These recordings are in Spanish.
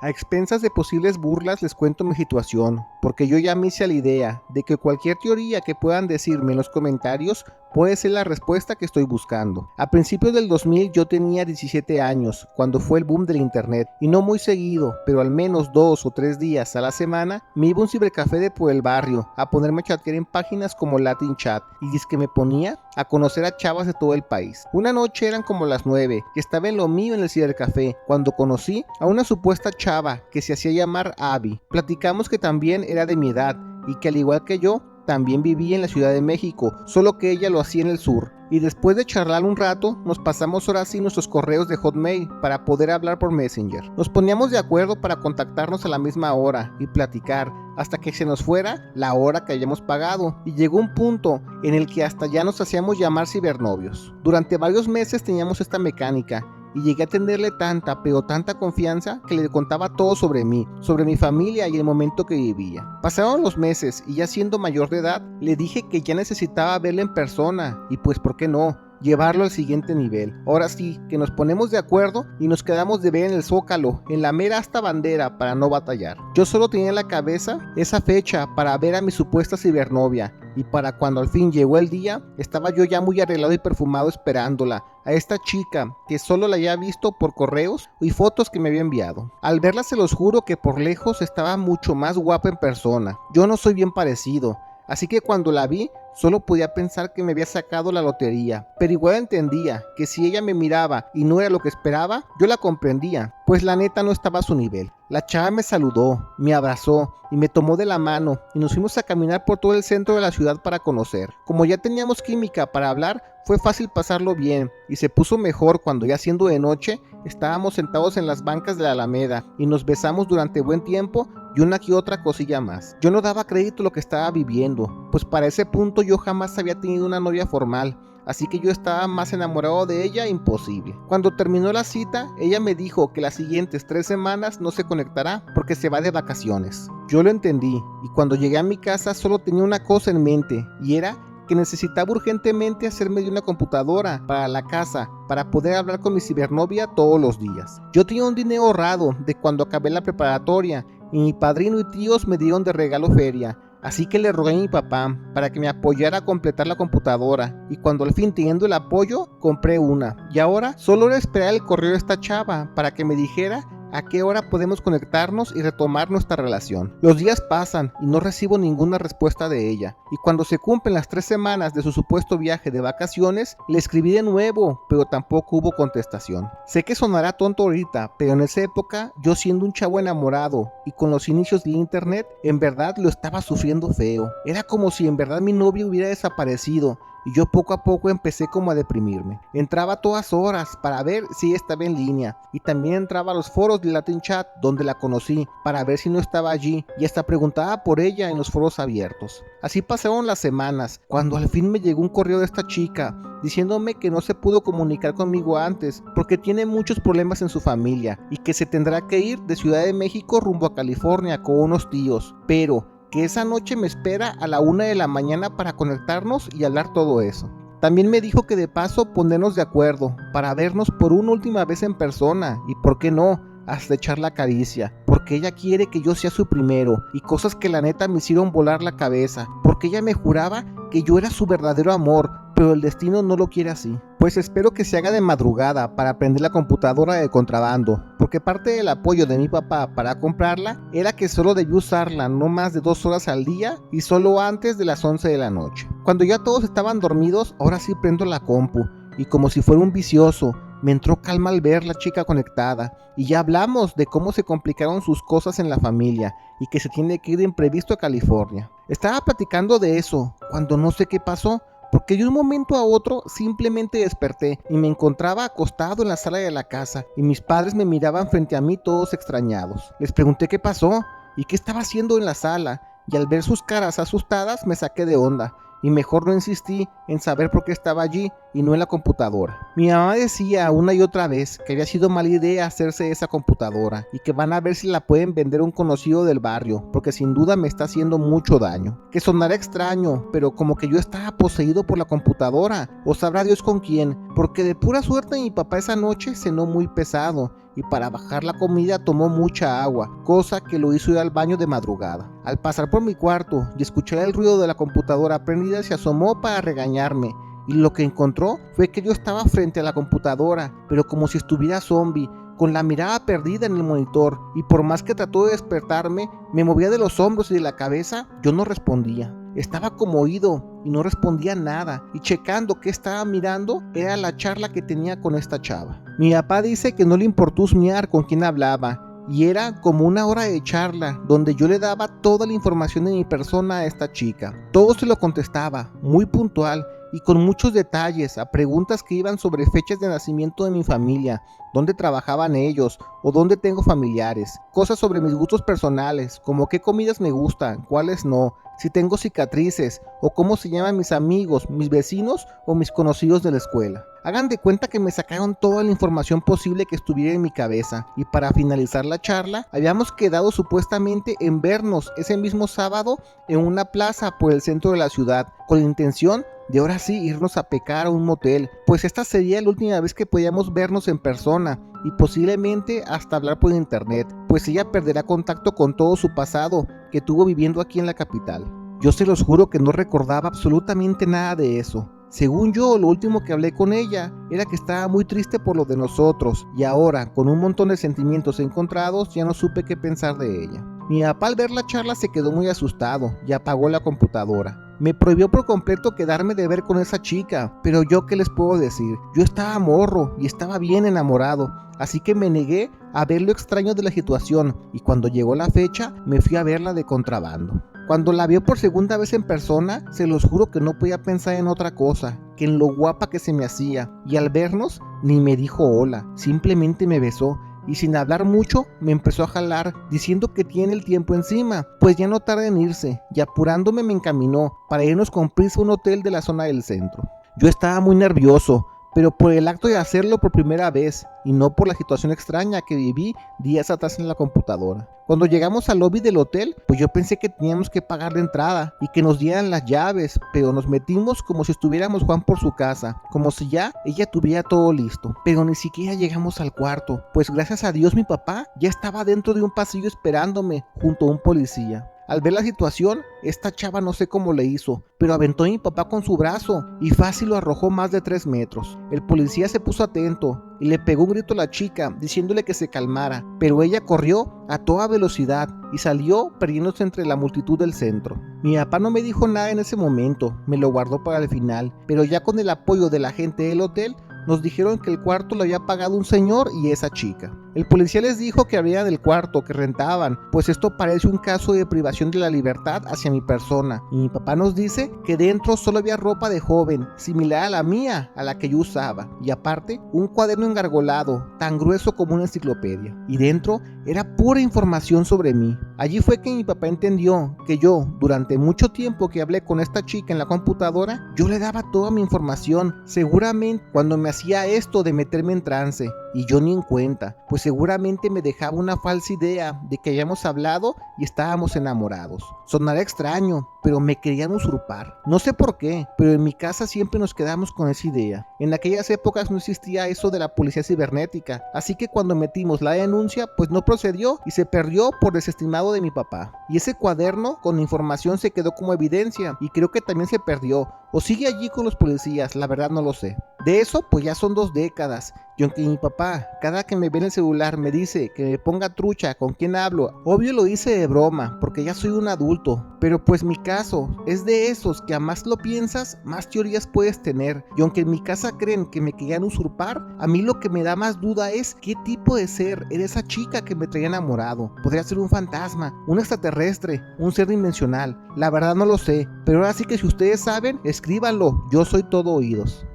A expensas de posibles burlas les cuento mi situación, porque yo ya me hice a la idea de que cualquier teoría que puedan decirme en los comentarios puede ser la respuesta que estoy buscando. A principios del 2000 yo tenía 17 años, cuando fue el boom del internet, y no muy seguido, pero al menos 2 o 3 días a la semana, me iba a un cibercafé de por el barrio a ponerme a chatear en páginas como Latin Chat, y es que me ponía a conocer a chavas de todo el país. Una noche eran como las 9, que estaba en lo mío en el cibercafé, cuando conocí a una supuesta chava que se hacía llamar Abby. Platicamos que también era de mi edad y que al igual que yo, también vivía en la Ciudad de México, solo que ella lo hacía en el sur. Y después de charlar un rato, nos pasamos ahora sí nuestros correos de Hotmail para poder hablar por Messenger. Nos poníamos de acuerdo para contactarnos a la misma hora y platicar hasta que se nos fuera la hora que hayamos pagado, y llegó un punto en el que hasta ya nos hacíamos llamar cibernovios. Durante varios meses teníamos esta mecánica y llegué a tenerle tanta, pero tanta confianza que le contaba todo sobre mí, sobre mi familia y el momento que vivía. Pasaron los meses y ya siendo mayor de edad, le dije que ya necesitaba verle en persona y pues ¿por qué no? Llevarlo al siguiente nivel. Ahora sí, que nos ponemos de acuerdo y nos quedamos de ver en el Zócalo, en la mera hasta bandera para no batallar. Yo solo tenía en la cabeza esa fecha para ver a mi supuesta cibernovia, y para cuando al fin llegó el día, estaba yo ya muy arreglado y perfumado esperándola, a esta chica que solo la había visto por correos y fotos que me había enviado. Al verla se los juro que por lejos estaba mucho más guapa en persona. Yo no soy bien parecido, así que cuando la vi, solo podía pensar que me había sacado la lotería, pero igual entendía que si ella me miraba y no era lo que esperaba, yo la comprendía, pues la neta no estaba a su nivel. La chava me saludó, me abrazó y me tomó de la mano y nos fuimos a caminar por todo el centro de la ciudad para conocer. Como ya teníamos química para hablar, fue fácil pasarlo bien y se puso mejor cuando ya siendo de noche estábamos sentados en las bancas de la Alameda y nos besamos durante buen tiempo y una que otra cosilla más. Yo no daba crédito a lo que estaba viviendo, pues para ese punto yo jamás había tenido una novia formal, así que yo estaba más enamorado de ella imposible. Cuando terminó la cita, ella me dijo que las siguientes 3 semanas no se conectará porque se va de vacaciones. Yo lo entendí y cuando llegué a mi casa solo tenía una cosa en mente y era que necesitaba urgentemente hacerme de una computadora para la casa para poder hablar con mi cibernovia todos los días. Yo tenía un dinero ahorrado de cuando acabé la preparatoria y mi padrino y tíos me dieron de regalo feria. Así que le rogué a mi papá para que me apoyara a completar la computadora y cuando al fin teniendo el apoyo, compré una. Y ahora solo era esperar el correo de esta chava para que me dijera a qué hora podemos conectarnos y retomar nuestra relación. Los días pasan y no recibo ninguna respuesta de ella. Y cuando se cumplen las 3 semanas de su supuesto viaje de vacaciones, le escribí de nuevo, pero tampoco hubo contestación. Sé que sonará tonto ahorita, pero en esa época, yo siendo un chavo enamorado y con los inicios del internet, en verdad lo estaba sufriendo feo. Era como si en verdad mi novio hubiera desaparecido. Y yo poco a poco empecé como a deprimirme. Entraba a todas horas para ver si estaba en línea y también entraba a los foros de Latin Chat donde la conocí para ver si no estaba allí y hasta preguntaba por ella en los foros abiertos. Así pasaron las semanas cuando al fin me llegó un correo de esta chica diciéndome que no se pudo comunicar conmigo antes porque tiene muchos problemas en su familia y que se tendrá que ir de Ciudad de México rumbo a California con unos tíos, pero que esa noche me espera a la 1 de la mañana para conectarnos y hablar todo eso. También me dijo que de paso ponernos de acuerdo para vernos por una última vez en persona y por qué no, hasta echar la caricia, porque ella quiere que yo sea su primero y cosas que la neta me hicieron volar la cabeza, porque ella me juraba que yo era su verdadero amor, pero el destino no lo quiere así. Pues espero que se haga de madrugada para aprender la computadora de contrabando, porque parte del apoyo de mi papá para comprarla era que solo debía usarla no más de 2 horas al día y solo antes de las 11 de la noche. Cuando ya todos estaban dormidos, ahora sí prendo la compu y como si fuera un vicioso, me entró calma al ver la chica conectada y ya hablamos de cómo se complicaron sus cosas en la familia y que se tiene que ir de imprevisto a California. Estaba platicando de eso cuando no sé qué pasó, porque de un momento a otro simplemente desperté y me encontraba acostado en la sala de la casa y mis padres me miraban frente a mí todos extrañados. Les pregunté qué pasó y qué estaba haciendo en la sala y al ver sus caras asustadas me saqué de onda y mejor no insistí en saber por qué estaba allí y no en la computadora. Mi mamá decía una y otra vez que había sido mala idea hacerse esa computadora y que van a ver si la pueden vender a un conocido del barrio, porque sin duda me está haciendo mucho daño. Que sonará extraño, pero como que yo estaba poseído por la computadora, o sabrá Dios con quién, porque de pura suerte mi papá esa noche cenó muy pesado y para bajar la comida tomó mucha agua, cosa que lo hizo ir al baño de madrugada. Al pasar por mi cuarto y escuchar el ruido de la computadora prendida, se asomó para regañarme, y lo que encontró fue que yo estaba frente a la computadora, pero como si estuviera zombie, con la mirada perdida en el monitor, y por más que trató de despertarme, me movía de los hombros y de la cabeza, yo no respondía. Estaba como oído y no respondía nada, y checando qué estaba mirando era la charla que tenía con esta chava. Mi papá dice que no le importó husmear con quién hablaba, y era como una hora de charla donde yo le daba toda la información de mi persona a esta chica. Todo se lo contestaba, muy puntual y con muchos detalles, a preguntas que iban sobre fechas de nacimiento de mi familia, dónde trabajaban ellos o dónde tengo familiares, cosas sobre mis gustos personales, como qué comidas me gustan, cuáles no, si tengo cicatrices o cómo se llaman mis amigos, mis vecinos o mis conocidos de la escuela. Hagan de cuenta que me sacaron toda la información posible que estuviera en mi cabeza, y para finalizar la charla habíamos quedado supuestamente en vernos ese mismo sábado en una plaza por el centro de la ciudad, con la intención de ahora sí irnos a pecar a un motel, pues esta sería la última vez que podíamos vernos en persona y posiblemente hasta hablar por internet, pues ella perderá contacto con todo su pasado que tuvo viviendo aquí en la capital. Yo se los juro que no recordaba absolutamente nada de eso. Según yo, lo último que hablé con ella era que estaba muy triste por lo de nosotros, y ahora, con un montón de sentimientos encontrados, ya no supe qué pensar de ella. Mi papá al ver la charla se quedó muy asustado y apagó la computadora. Me prohibió por completo quedarme de ver con esa chica, pero yo qué les puedo decir, yo estaba morro y estaba bien enamorado, así que me negué a ver lo extraño de la situación, y cuando llegó la fecha me fui a verla de contrabando. Cuando la vio por segunda vez en persona, se los juro que no podía pensar en otra cosa que en lo guapa que se me hacía, y al vernos ni me dijo hola, simplemente me besó y sin hablar mucho me empezó a jalar diciendo que tiene el tiempo encima, pues ya no tarda en irse, y apurándome me encaminó para irnos con prisa a un hotel de la zona del centro. Yo estaba muy nervioso, pero por el acto de hacerlo por primera vez y no por la situación extraña que viví días atrás en la computadora. Cuando llegamos al lobby del hotel, pues yo pensé que teníamos que pagar la entrada y que nos dieran las llaves, pero nos metimos como si estuviéramos Juan por su casa, como si ya ella tuviera todo listo, pero ni siquiera llegamos al cuarto, pues gracias a Dios mi papá ya estaba dentro de un pasillo esperándome junto a un policía. Al ver la situación, esta chava no sé cómo le hizo, pero aventó a mi papá con su brazo y fácil lo arrojó más de 3 metros. El policía se puso atento y le pegó un grito a la chica diciéndole que se calmara, pero ella corrió a toda velocidad y salió perdiéndose entre la multitud del centro. Mi papá no me dijo nada en ese momento, me lo guardó para el final, pero ya con el apoyo de la gente del hotel, nos dijeron que el cuarto lo había pagado un señor y esa chica. El policía les dijo que abrieran el cuarto, que rentaban, pues esto parece un caso de privación de la libertad hacia mi persona. Y mi papá nos dice que dentro solo había ropa de joven, similar a la mía, a la que yo usaba. Y aparte, un cuaderno engargolado, tan grueso como una enciclopedia. Y dentro era pura información sobre mí. Allí fue que mi papá entendió que yo, durante mucho tiempo que hablé con esta chica en la computadora, yo le daba toda mi información, seguramente cuando me hacía esto de meterme en trance, y yo ni en cuenta, pues seguramente me dejaba una falsa idea de que habíamos hablado y estábamos enamorados. Sonará extraño, pero me querían usurpar. No sé por qué, pero en mi casa siempre nos quedamos con esa idea. En aquellas épocas no existía eso de la policía cibernética, así que cuando metimos la denuncia, pues no procedió y se perdió por desestimado de mi papá. Y ese cuaderno con información se quedó como evidencia y creo que también se perdió, o sigue allí con los policías, la verdad no lo sé. De eso pues ya son 2 décadas, y aunque mi papá cada que me ve en el celular me dice que me ponga trucha con quién hablo, obvio lo hice de broma porque ya soy un adulto, pero pues mi caso es de esos que a más lo piensas, más teorías puedes tener, y aunque en mi casa creen que me querían usurpar, a mí lo que me da más duda es qué tipo de ser era esa chica que me traía enamorado. Podría ser un fantasma, un extraterrestre, un ser dimensional, la verdad no lo sé, pero ahora sí que si ustedes saben, escríbanlo, yo soy todo oídos.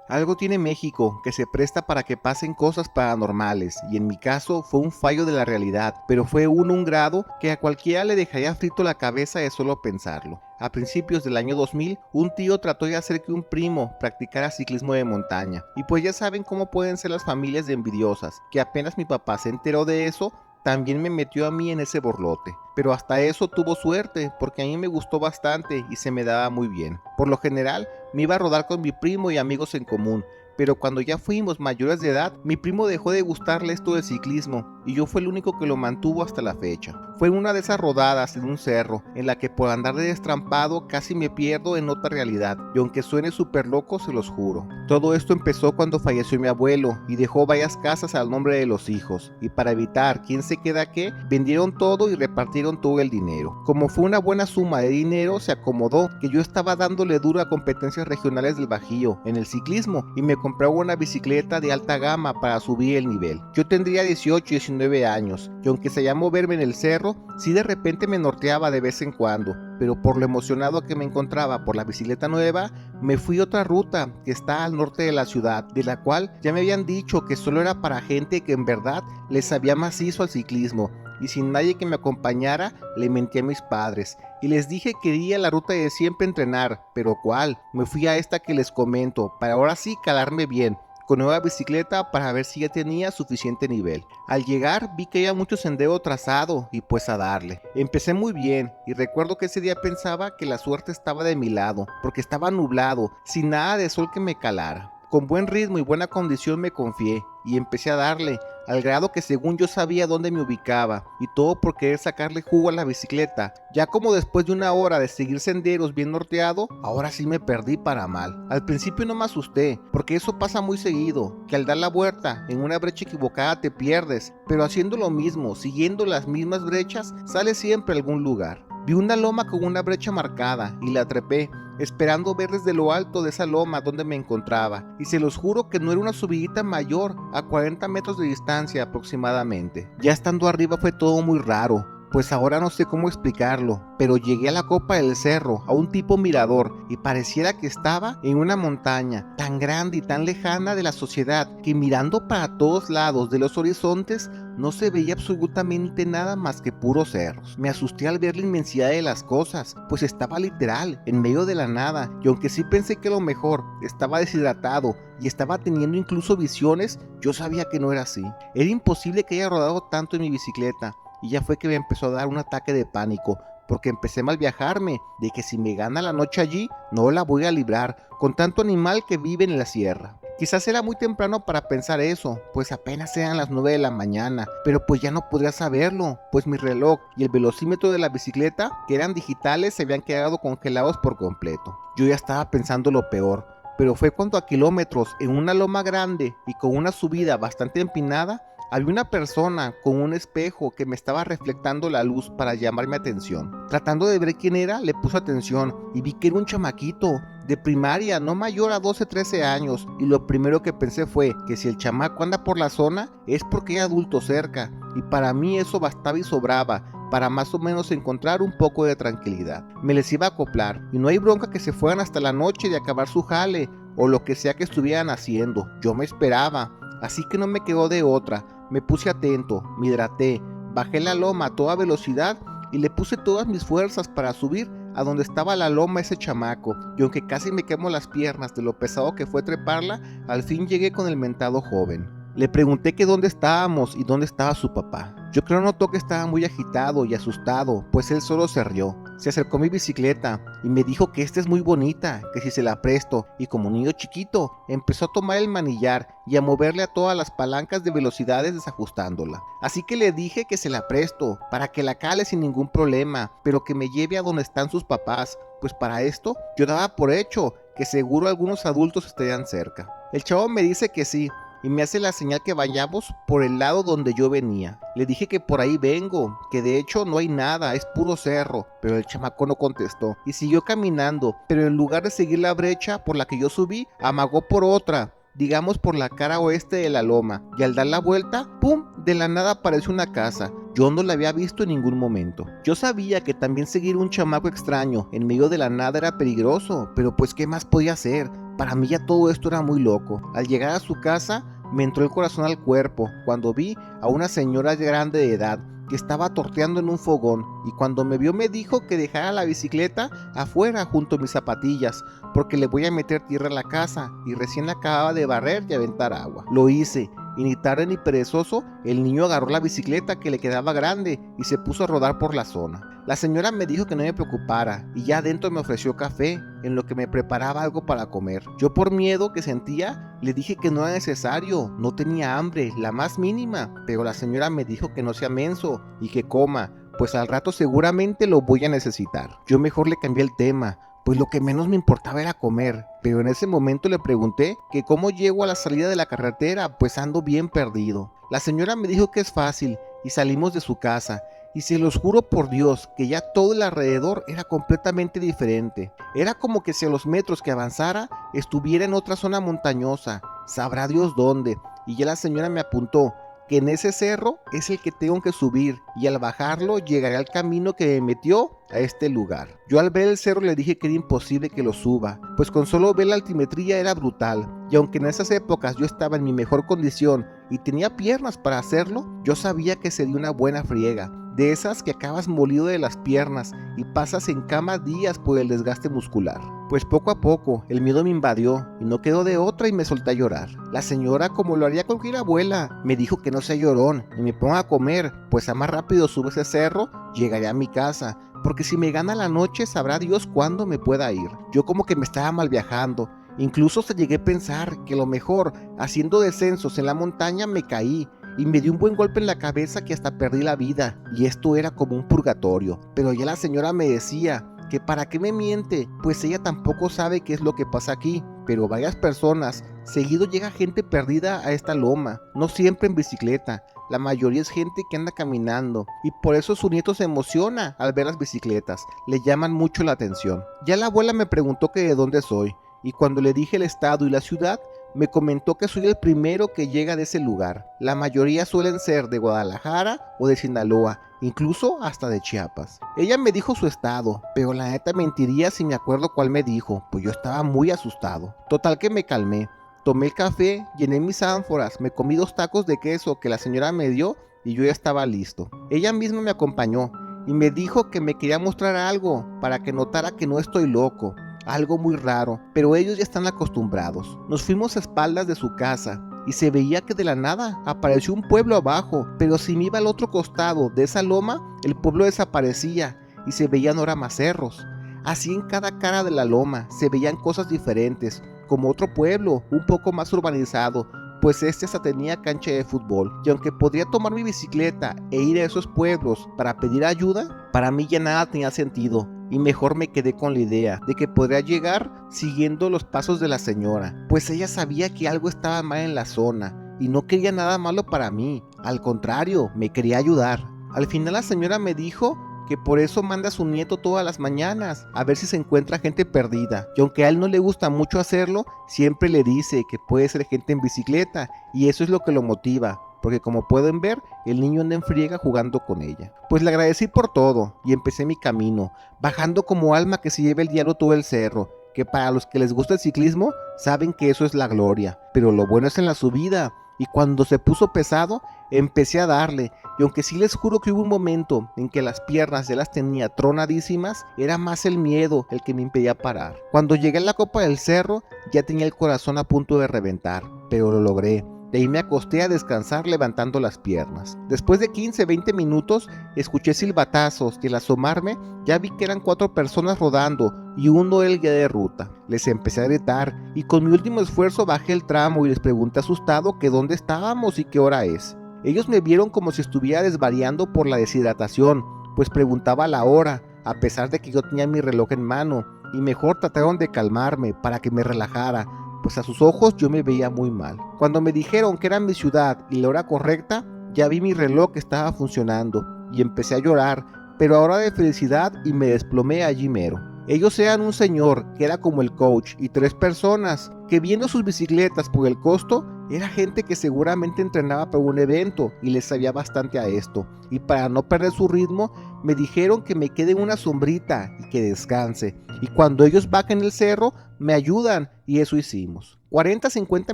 Algo tiene México que se presta para que pasen cosas paranormales, y en mi caso fue un fallo de la realidad, pero fue un grado que a cualquiera le dejaría frito la cabeza de solo pensarlo. A principios del año 2000, un tío trató de hacer que un primo practicara ciclismo de montaña, y pues ya saben cómo pueden ser las familias de envidiosas, que apenas mi papá se enteró de eso, también me metió a mí en ese borlote. Pero hasta eso tuvo suerte, porque a mí me gustó bastante y se me daba muy bien. Por lo general, me iba a rodar con mi primo y amigos en común, pero cuando ya fuimos mayores de edad, mi primo dejó de gustarle esto del ciclismo y yo fui el único que lo mantuvo hasta la fecha. Fue en una de esas rodadas en un cerro, en la que por andar de destrampado casi me pierdo en otra realidad, y aunque suene súper loco, se los juro. Todo esto empezó cuando falleció mi abuelo y dejó varias casas al nombre de los hijos, y para evitar quién se queda qué, vendieron todo y repartieron todo el dinero. Como fue una buena suma de dinero, se acomodó que yo estaba dándole duro a competencias regionales del Bajío en el ciclismo y me compraba una bicicleta de alta gama para subir el nivel. Yo tendría 18 y 19 años, y aunque sabía moverme en el cerro, sí de repente me norteaba de vez en cuando, pero por lo emocionado que me encontraba por la bicicleta nueva, me fui a otra ruta que está al norte de la ciudad, de la cual ya me habían dicho que solo era para gente que en verdad les sabía macizo al ciclismo, y sin nadie que me acompañara, le mentí a mis padres y les dije que iría a la ruta de siempre entrenar, pero ¿cuál? Me fui a esta que les comento, para ahora sí calarme bien, con nueva bicicleta para ver si ya tenía suficiente nivel. Al llegar vi que había mucho sendero trazado y pues a darle. Empecé muy bien y recuerdo que ese día pensaba que la suerte estaba de mi lado, porque estaba nublado, sin nada de sol que me calara. Con buen ritmo y buena condición me confié y empecé a darle, al grado que según yo sabía dónde me ubicaba, y todo por querer sacarle jugo a la bicicleta. Ya como después de una hora de seguir senderos bien norteado, ahora sí me perdí para mal. Al principio no me asusté, porque eso pasa muy seguido, que al dar la vuelta en una brecha equivocada te pierdes, pero haciendo lo mismo, siguiendo las mismas brechas, sales siempre a algún lugar. Vi una loma con una brecha marcada y la trepé, esperando ver desde lo alto de esa loma donde me encontraba, y se los juro que no era una subidita mayor a 40 metros de distancia aproximadamente. Ya estando arriba fue todo muy raro, pues ahora no sé cómo explicarlo, pero llegué a la copa del cerro, a un tipo mirador, y pareciera que estaba en una montaña tan grande y tan lejana de la sociedad que mirando para todos lados de los horizontes no se veía absolutamente nada más que puros cerros. Me asusté al ver la inmensidad de las cosas, pues estaba literal en medio de la nada, y aunque sí pensé que lo mejor estaba deshidratado y estaba teniendo incluso visiones, yo sabía que no era así. Era imposible que haya rodado tanto en mi bicicleta, y ya fue que me empezó a dar un ataque de pánico, porque empecé a mal viajarme, de que si me gana la noche allí, no la voy a librar, con tanto animal que vive en la sierra. Quizás era muy temprano para pensar eso, pues apenas eran las 9 de la mañana, pero pues ya no podría saberlo, pues mi reloj y el velocímetro de la bicicleta, que eran digitales, se habían quedado congelados por completo. Yo ya estaba pensando lo peor, pero fue cuando a kilómetros, en una loma grande y con una subida bastante empinada, había una persona con un espejo que me estaba reflectando la luz para llamar mi atención. Tratando de ver quién era, le puse atención y vi que era un chamaquito de primaria, no mayor a 12-13 años, y lo primero que pensé fue que si el chamaco anda por la zona es porque hay adultos cerca, y para mí eso bastaba y sobraba para más o menos encontrar un poco de tranquilidad. Me les iba a acoplar, y no hay bronca que se fueran hasta la noche de acabar su jale, o lo que sea que estuvieran haciendo. Yo me esperaba, así que no me quedó de otra. Me puse atento, me hidraté, bajé la loma a toda velocidad y le puse todas mis fuerzas para subir a donde estaba la loma ese chamaco, y aunque casi me quemo las piernas de lo pesado que fue treparla, al fin llegué con el mentado joven. Le pregunté que dónde estábamos y dónde estaba su papá. Yo creo notó que estaba muy agitado y asustado, pues él solo se rió. Se acercó a mi bicicleta y me dijo que esta es muy bonita, que si se la presto, y como niño chiquito, empezó a tomar el manillar y a moverle a todas las palancas de velocidades desajustándola. Así que le dije que se la presto, para que la cale sin ningún problema, pero que me lleve a donde están sus papás, pues para esto yo daba por hecho que seguro algunos adultos estarían cerca. El chavo me dice que sí, y me hace la señal que vayamos por el lado donde yo venía. Le dije que por ahí vengo, que de hecho no hay nada, es puro cerro, pero el chamaco no contestó y siguió caminando, pero en lugar de seguir la brecha por la que yo subí, amagó por otra, digamos por la cara oeste de la loma, y al dar la vuelta, ¡pum!, de la nada apareció una casa. Yo no la había visto en ningún momento. Yo sabía que también seguir un chamaco extraño en medio de la nada era peligroso, pero pues ¿qué más podía hacer? Para mí ya todo esto era muy loco. Al llegar a su casa, me entró el corazón al cuerpo cuando vi a una señora grande de edad que estaba torteando en un fogón, y cuando me vio me dijo que dejara la bicicleta afuera junto a mis zapatillas, porque le voy a meter tierra a la casa y recién la acababa de barrer y aventar agua. Lo hice, y ni tarde ni perezoso, el niño agarró la bicicleta que le quedaba grande y se puso a rodar por la zona. La señora me dijo que no me preocupara y ya adentro me ofreció café, en lo que me preparaba algo para comer. Yo, por miedo que sentía, le dije que no era necesario, no tenía hambre, la más mínima, pero la señora me dijo que no sea menso y que coma, pues al rato seguramente lo voy a necesitar. Yo mejor le cambié el tema, pues lo que menos me importaba era comer, pero en ese momento le pregunté que cómo llego a la salida de la carretera, pues ando bien perdido. La señora me dijo que es fácil y salimos de su casa, y se los juro por Dios que ya todo el alrededor era completamente diferente. Era como que si a los metros que avanzara estuviera en otra zona montañosa, sabrá Dios dónde, y ya la señora me apuntó que en ese cerro es el que tengo que subir y al bajarlo llegaré al camino que me metió a este lugar. Yo al ver el cerro le dije que era imposible que lo suba, pues con solo ver la altimetría era brutal, y aunque en esas épocas yo estaba en mi mejor condición y tenía piernas para hacerlo, yo sabía que sería una buena friega, de esas que acabas molido de las piernas y pasas en cama días por el desgaste muscular. Pues poco a poco el miedo me invadió y no quedó de otra y me solté a llorar. La señora, como lo haría cualquier abuela, me dijo que no sea llorón y me ponga a comer, pues a más rápido subo ese cerro, llegaré a mi casa, porque si me gana la noche sabrá Dios cuándo me pueda ir. Yo como que me estaba mal viajando, incluso hasta llegué a pensar que lo mejor, haciendo descensos en la montaña, me caí y me dio un buen golpe en la cabeza que hasta perdí la vida, y esto era como un purgatorio. Pero ya la señora me decía que para qué me miente, pues ella tampoco sabe qué es lo que pasa aquí, pero varias personas, seguido llega gente perdida a esta loma, no siempre en bicicleta, la mayoría es gente que anda caminando, y por eso su nieto se emociona al ver las bicicletas, le llaman mucho la atención. Ya la abuela me preguntó que de dónde soy, y cuando le dije el estado y la ciudad, me comentó que soy el primero que llega de ese lugar. La mayoría suelen ser de Guadalajara o de Sinaloa, incluso hasta de Chiapas. Ella me dijo su estado, pero la neta mentiría si me acuerdo cuál me dijo, pues yo estaba muy asustado. Total que me calmé, tomé el café, llené mis ánforas, me comí 2 tacos de queso que la señora me dio y yo ya estaba listo. Ella misma me acompañó y me dijo que me quería mostrar algo para que notara que no estoy loco. Algo muy raro, pero ellos ya están acostumbrados. Nos fuimos a espaldas de su casa y se veía que de la nada apareció un pueblo abajo, pero si me iba al otro costado de esa loma, el pueblo desaparecía y se veían ahora más cerros. Así en cada cara de la loma se veían cosas diferentes, como otro pueblo, un poco más urbanizado, pues este hasta tenía cancha de fútbol, y aunque podría tomar mi bicicleta e ir a esos pueblos para pedir ayuda, para mí ya nada tenía sentido, y mejor me quedé con la idea de que podría llegar siguiendo los pasos de la señora, pues ella sabía que algo estaba mal en la zona, y no quería nada malo para mí, al contrario, me quería ayudar. Al final la señora me dijo que por eso manda a su nieto todas las mañanas a ver si se encuentra gente perdida, y aunque a él no le gusta mucho hacerlo, siempre le dice que puede ser gente en bicicleta, y eso es lo que lo motiva, porque como pueden ver, el niño anda en friega jugando con ella. Pues le agradecí por todo, y empecé mi camino, bajando como alma que se lleva el diablo todo el cerro, que para los que les gusta el ciclismo, saben que eso es la gloria, pero lo bueno es en la subida, y cuando se puso pesado, empecé a darle, y aunque sí les juro que hubo un momento en que las piernas ya las tenía tronadísimas, era más el miedo el que me impedía parar. Cuando llegué a la copa del cerro, ya tenía el corazón a punto de reventar, pero lo logré. De ahí me acosté a descansar levantando las piernas. Después de 15-20 minutos, escuché silbatazos y al asomarme, ya vi que eran 4 personas rodando y uno era el guía de ruta. Les empecé a gritar y con mi último esfuerzo bajé el tramo y les pregunté asustado que dónde estábamos y qué hora es. Ellos me vieron como si estuviera desvariando por la deshidratación, pues preguntaba la hora, a pesar de que yo tenía mi reloj en mano, y mejor trataron de calmarme para que me relajara, pues a sus ojos yo me veía muy mal. Cuando me dijeron que era mi ciudad y la hora correcta, ya vi mi reloj que estaba funcionando y empecé a llorar, pero ahora de felicidad, y me desplomé allí mero. Ellos eran un señor que era como el coach y 3 personas que, viendo sus bicicletas por el costo, era gente que seguramente entrenaba para un evento y les sabía bastante a esto, y para no perder su ritmo me dijeron que me quede en una sombrita y que descanse, y cuando ellos bajen el cerro me ayudan, y eso hicimos. 40-50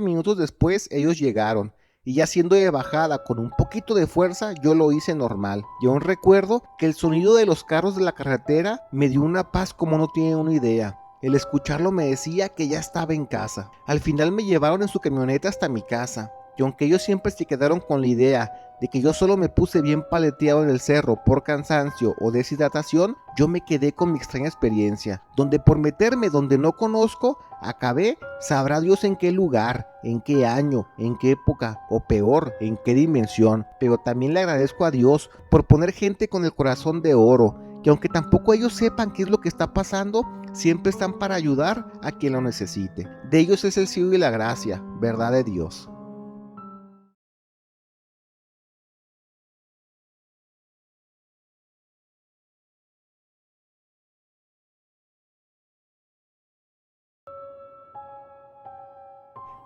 minutos después ellos llegaron, y ya siendo de bajada con un poquito de fuerza, yo lo hice normal. Y aún recuerdo que el sonido de los carros de la carretera me dio una paz como no tienen una idea. El escucharlo me decía que ya estaba en casa. Al final me llevaron en su camioneta hasta mi casa, y aunque ellos siempre se quedaron con la idea de que yo solo me puse bien paleteado en el cerro por cansancio o deshidratación, yo me quedé con mi extraña experiencia, donde por meterme donde no conozco, acabé, sabrá Dios en qué lugar, en qué año, en qué época, o peor, en qué dimensión. Pero también le agradezco a Dios por poner gente con el corazón de oro, que aunque tampoco ellos sepan qué es lo que está pasando, siempre están para ayudar a quien lo necesite. De ellos es el cielo y la gracia, verdad de Dios.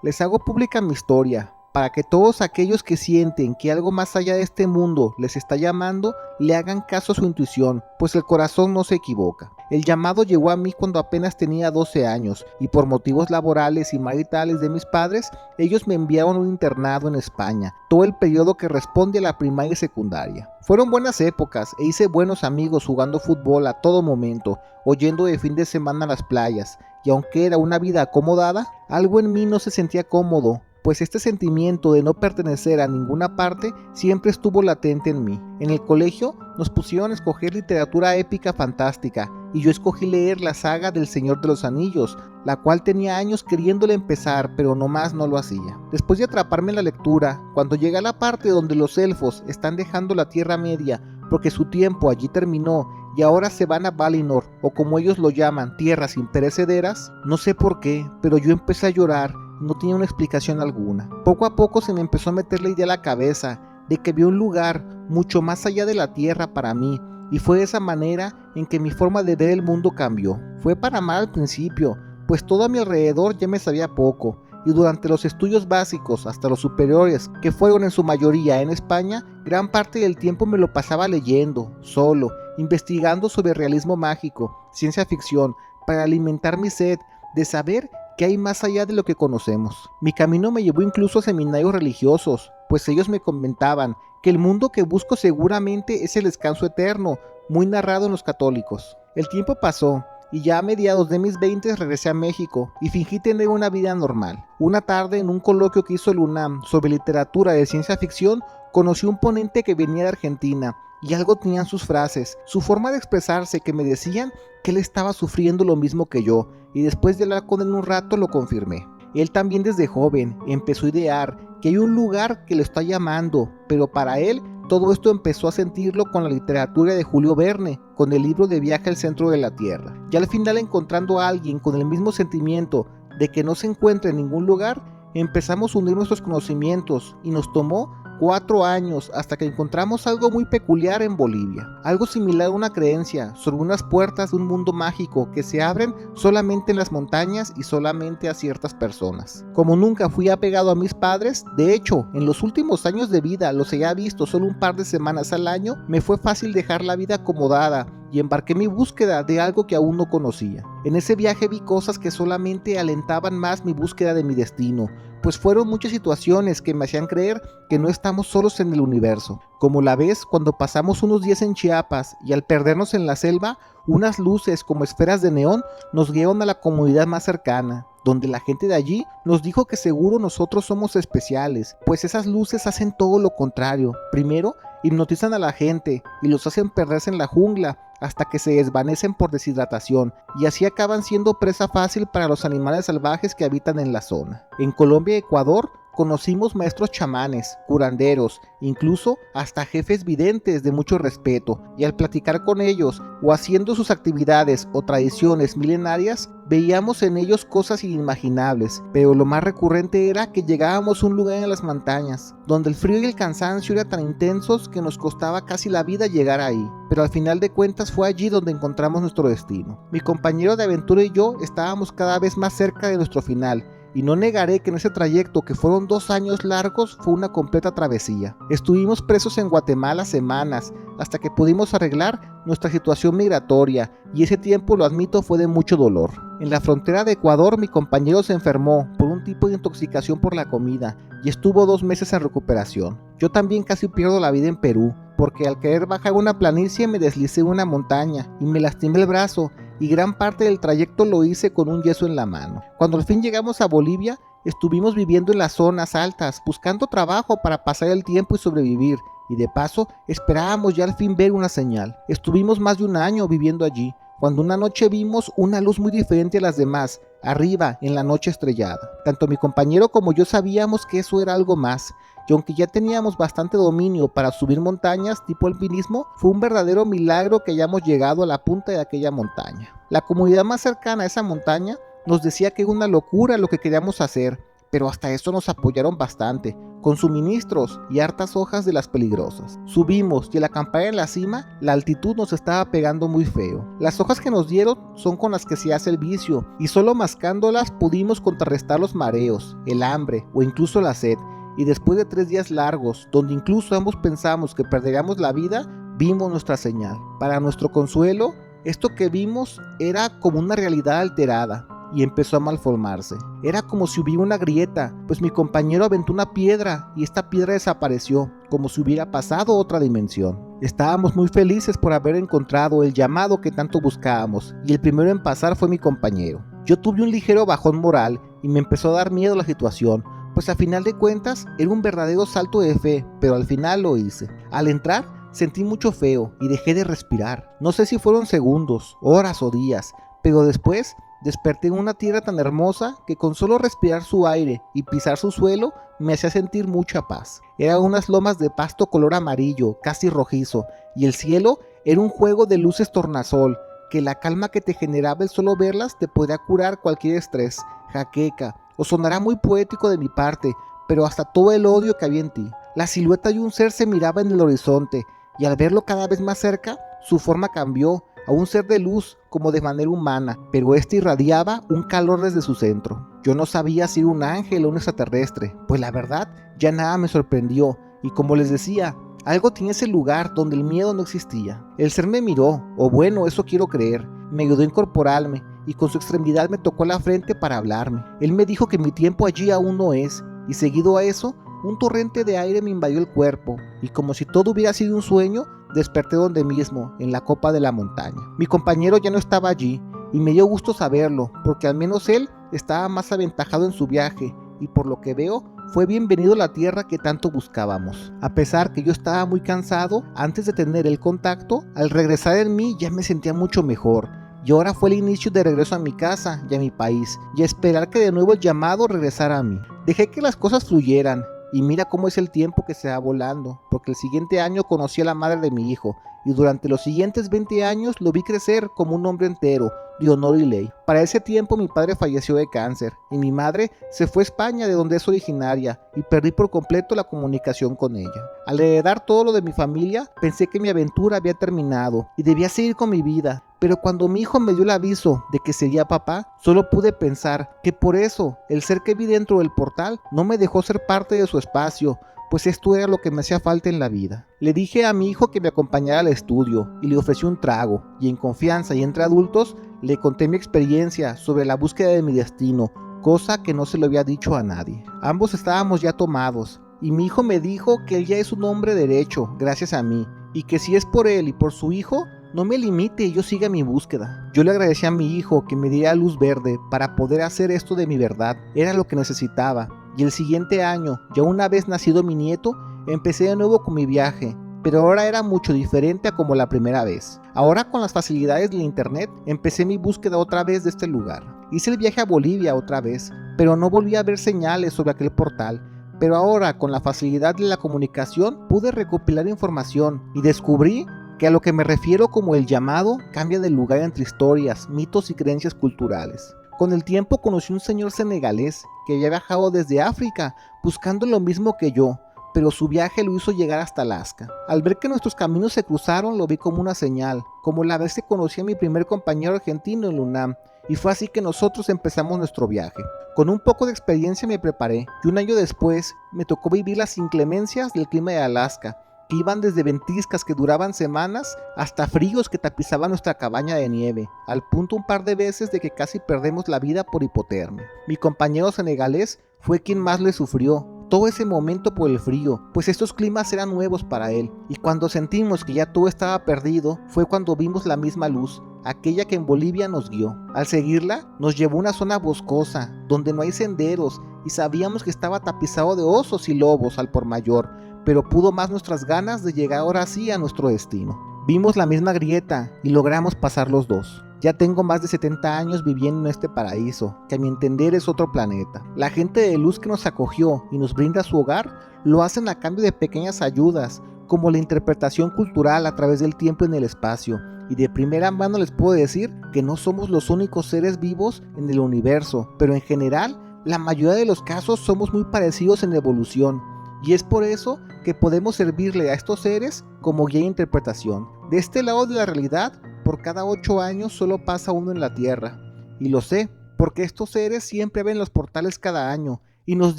Les hago pública mi historia, para que todos aquellos que sienten que algo más allá de este mundo les está llamando, le hagan caso a su intuición, pues el corazón no se equivoca. El llamado llegó a mí cuando apenas tenía 12 años, y por motivos laborales y maritales de mis padres, ellos me enviaron a un internado en España, todo el periodo que responde a la primaria y secundaria. Fueron buenas épocas, e hice buenos amigos jugando fútbol a todo momento, o yendo de fin de semana a las playas, y aunque era una vida acomodada, algo en mí no se sentía cómodo, pues este sentimiento de no pertenecer a ninguna parte siempre estuvo latente en mí. En el colegio nos pusieron a escoger literatura épica fantástica, y yo escogí leer la saga del Señor de los Anillos, la cual tenía años queriéndole empezar, pero nomás no lo hacía. Después de atraparme en la lectura, cuando llegué a la parte donde los elfos están dejando la Tierra Media, porque su tiempo allí terminó y ahora se van a Valinor, o como ellos lo llaman, tierras imperecederas, no sé por qué, pero yo empecé a llorar, no tenía una explicación alguna. Poco a poco se me empezó a meter la idea a la cabeza de que había un lugar mucho más allá de la tierra para mí, y fue de esa manera en que mi forma de ver el mundo cambió. Fue para mal al principio, pues todo a mi alrededor ya me sabía poco, y durante los estudios básicos hasta los superiores, que fueron en su mayoría en España, gran parte del tiempo me lo pasaba leyendo, solo, investigando sobre realismo mágico, ciencia ficción, para alimentar mi sed de saber qué hay más allá de lo que conocemos. Mi camino me llevó incluso a seminarios religiosos, pues ellos me comentaban que el mundo que busco seguramente es el descanso eterno, muy narrado en los católicos. El tiempo pasó, y ya a mediados de mis 20 regresé a México y fingí tener una vida normal. Una tarde, en un coloquio que hizo el UNAM sobre literatura de ciencia ficción, conocí un ponente que venía de Argentina, y algo tenían sus frases, su forma de expresarse, que me decían que él estaba sufriendo lo mismo que yo, y después de hablar con él un rato lo confirmé. Él también desde joven empezó a idear que hay un lugar que lo está llamando, pero para él todo esto empezó a sentirlo con la literatura de Julio Verne, con el libro de Viaje al centro de la Tierra. Y al final, encontrando a alguien con el mismo sentimiento de que no se encuentra en ningún lugar, empezamos a unir nuestros conocimientos, y nos tomó 4 años hasta que encontramos algo muy peculiar en Bolivia, algo similar a una creencia sobre unas puertas de un mundo mágico que se abren solamente en las montañas y solamente a ciertas personas. Como nunca fui apegado a mis padres, de hecho, en los últimos años de vida los había visto solo un par de semanas al año, me fue fácil dejar la vida acomodada y embarqué mi búsqueda de algo que aún no conocía. En ese viaje vi cosas que solamente alentaban más mi búsqueda de mi destino, pues fueron muchas situaciones que me hacían creer que no estamos solos en el universo. Como la vez cuando pasamos unos días en Chiapas y al perdernos en la selva, unas luces como esferas de neón nos guiaron a la comunidad más cercana, donde la gente de allí nos dijo que seguro nosotros somos especiales, pues esas luces hacen todo lo contrario. Primero, hipnotizan a la gente y los hacen perderse en la jungla hasta que se desvanecen por deshidratación, y así acaban siendo presa fácil para los animales salvajes que habitan en la zona. En Colombia y Ecuador conocimos maestros chamanes, curanderos, incluso hasta jefes videntes de mucho respeto, y al platicar con ellos o haciendo sus actividades o tradiciones milenarias, veíamos en ellos cosas inimaginables, pero lo más recurrente era que llegábamos a un lugar en las montañas, donde el frío y el cansancio eran tan intensos que nos costaba casi la vida llegar ahí, pero al final de cuentas fue allí donde encontramos nuestro destino. Mi compañero de aventura y yo estábamos cada vez más cerca de nuestro final, y no negaré que en ese trayecto, que fueron 2 años largos, fue una completa travesía. Estuvimos presos en Guatemala semanas, hasta que pudimos arreglar nuestra situación migratoria, y ese tiempo, lo admito, fue de mucho dolor. En la frontera de Ecuador, mi compañero se enfermó por un tipo de intoxicación por la comida, y estuvo 2 meses en recuperación. Yo también casi pierdo la vida en Perú, porque al querer bajar una planicie me deslicé en una montaña, y me lastimé el brazo, y gran parte del trayecto lo hice con un yeso en la mano. Cuando al fin llegamos a Bolivia, Estuvimos viviendo en las zonas altas, buscando trabajo para pasar el tiempo y sobrevivir, y de paso esperábamos ya al fin ver una señal. Estuvimos más de un año viviendo allí, cuando una noche vimos una luz muy diferente a las demás, arriba, en la noche estrellada. Tanto mi compañero como yo sabíamos que eso era algo más, y aunque ya teníamos bastante dominio para subir montañas tipo alpinismo, fue un verdadero milagro que hayamos llegado a la punta de aquella montaña. La comunidad más cercana a esa montaña nos decía que era una locura lo que queríamos hacer, pero hasta eso nos apoyaron bastante, con suministros y hartas hojas de las peligrosas. Subimos y al acampar en la cima, la altitud nos estaba pegando muy feo. Las hojas que nos dieron son con las que se hace el vicio, y solo mascándolas pudimos contrarrestar los mareos, el hambre o incluso la sed. Y después de 3 días largos, donde incluso ambos pensamos que perderíamos la vida, vimos nuestra señal. Para nuestro consuelo, esto que vimos era como una realidad alterada, y empezó a malformarse. Era como si hubiera una grieta, pues mi compañero aventó una piedra y esta piedra desapareció, como si hubiera pasado a otra dimensión. Estábamos muy felices por haber encontrado el llamado que tanto buscábamos, y el primero en pasar fue mi compañero. Yo tuve un ligero bajón moral y me empezó a dar miedo la situación, pues a final de cuentas era un verdadero salto de fe, pero al final lo hice. Al entrar sentí mucho feo y dejé de respirar. No sé si fueron segundos, horas o días, pero después desperté en una tierra tan hermosa que con solo respirar su aire y pisar su suelo me hacía sentir mucha paz. Eran unas lomas de pasto color amarillo, casi rojizo, y el cielo era un juego de luces tornasol, que la calma que te generaba el solo verlas te podía curar cualquier estrés, jaqueca, o sonará muy poético de mi parte, pero hasta todo el odio que había en ti. La silueta de un ser se miraba en el horizonte, y al verlo cada vez más cerca, su forma cambió a un ser de luz, como de manera humana, pero este irradiaba un calor desde su centro. Yo no sabía si era un ángel o un extraterrestre, pues la verdad ya nada me sorprendió, y como les decía, algo tenía ese lugar donde el miedo no existía. El ser me miró, o bueno, eso quiero creer, me ayudó a incorporarme, y con su extremidad me tocó la frente para hablarme. Él me dijo que mi tiempo allí aún no es, y seguido a eso, un torrente de aire me invadió el cuerpo, y como si todo hubiera sido un sueño, desperté donde mismo, en la copa de la montaña. Mi compañero ya no estaba allí, y me dio gusto saberlo, porque al menos él estaba más aventajado en su viaje, y por lo que veo, fue bienvenido a la tierra que tanto buscábamos. A pesar que yo estaba muy cansado, antes de tener el contacto, al regresar en mí ya me sentía mucho mejor, y ahora fue el inicio de regreso a mi casa y a mi país, y a esperar que de nuevo el llamado regresara a mí. Dejé que las cosas fluyeran, y mira cómo es el tiempo que se va volando, porque el siguiente año conocí a la madre de mi hijo, y durante los siguientes 20 años lo vi crecer como un hombre entero, de honor y ley. Para ese tiempo mi padre falleció de cáncer, y mi madre se fue a España, de donde es originaria, y perdí por completo la comunicación con ella. Al heredar todo lo de mi familia, pensé que mi aventura había terminado, y debía seguir con mi vida. Pero cuando mi hijo me dio el aviso de que sería papá, solo pude pensar que por eso el ser que vi dentro del portal no me dejó ser parte de su espacio, pues esto era lo que me hacía falta en la vida. Le dije a mi hijo que me acompañara al estudio y le ofrecí un trago, y en confianza y entre adultos le conté mi experiencia sobre la búsqueda de mi destino, cosa que no se lo había dicho a nadie. Ambos estábamos ya tomados, y mi hijo me dijo que él ya es un hombre derecho, gracias a mí, y que si es por él y por su hijo, no me limite y yo siga mi búsqueda. Yo le agradecí a mi hijo que me diera luz verde para poder hacer esto de mi verdad. Era lo que necesitaba. Y el siguiente año, ya una vez nacido mi nieto, empecé de nuevo con mi viaje. Pero ahora era mucho diferente a como la primera vez. Ahora con las facilidades del internet, empecé mi búsqueda otra vez de este lugar. Hice el viaje a Bolivia otra vez, pero no volví a ver señales sobre aquel portal. Pero ahora, con la facilidad de la comunicación, pude recopilar información y descubrí que a lo que me refiero como el llamado cambia de lugar entre historias, mitos y creencias culturales. Con el tiempo conocí un señor senegalés que había viajado desde África buscando lo mismo que yo, pero su viaje lo hizo llegar hasta Alaska. Al ver que nuestros caminos se cruzaron, lo vi como una señal, como la vez que conocí a mi primer compañero argentino en la UNAM, y fue así que nosotros empezamos nuestro viaje. Con un poco de experiencia me preparé, y un año después me tocó vivir las inclemencias del clima de Alaska, que iban desde ventiscas que duraban semanas hasta fríos que tapizaban nuestra cabaña de nieve, al punto un par de veces de que casi perdemos la vida por hipotermia. Mi compañero senegalés fue quien más le sufrió todo ese momento por el frío, pues estos climas eran nuevos para él, y cuando sentimos que ya todo estaba perdido, fue cuando vimos la misma luz, aquella que en Bolivia nos guió. Al seguirla, nos llevó a una zona boscosa, donde no hay senderos, y sabíamos que estaba tapizado de osos y lobos al por mayor, pero pudo más nuestras ganas de llegar ahora sí a nuestro destino. Vimos la misma grieta y logramos pasar los dos. Ya tengo más de 70 años viviendo en este paraíso, que a mi entender es otro planeta. La gente de luz que nos acogió y nos brinda su hogar, lo hacen a cambio de pequeñas ayudas, como la interpretación cultural a través del tiempo en el espacio. Y de primera mano les puedo decir que no somos los únicos seres vivos en el universo, pero en general, la mayoría de los casos somos muy parecidos en evolución. Y es por eso que podemos servirle a estos seres como guía de interpretación. De este lado de la realidad, por cada 8 años solo pasa uno en la Tierra. Y lo sé, porque estos seres siempre ven los portales cada año y nos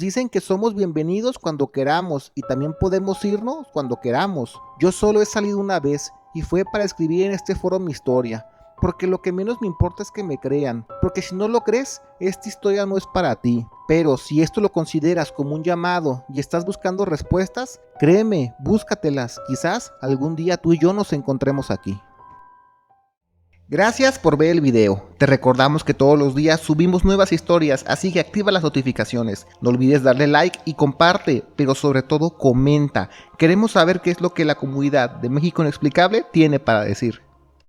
dicen que somos bienvenidos cuando queramos y también podemos irnos cuando queramos. Yo solo he salido una vez y fue para escribir en este foro mi historia, porque lo que menos me importa es que me crean, porque si no lo crees, esta historia no es para ti. Pero si esto lo consideras como un llamado y estás buscando respuestas, créeme, búscatelas, quizás algún día tú y yo nos encontremos aquí. Gracias por ver el video. Te recordamos que todos los días subimos nuevas historias, así que activa las notificaciones. No olvides darle like y comparte, pero sobre todo comenta. Queremos saber qué es lo que la comunidad de México Inexplicable tiene para decir.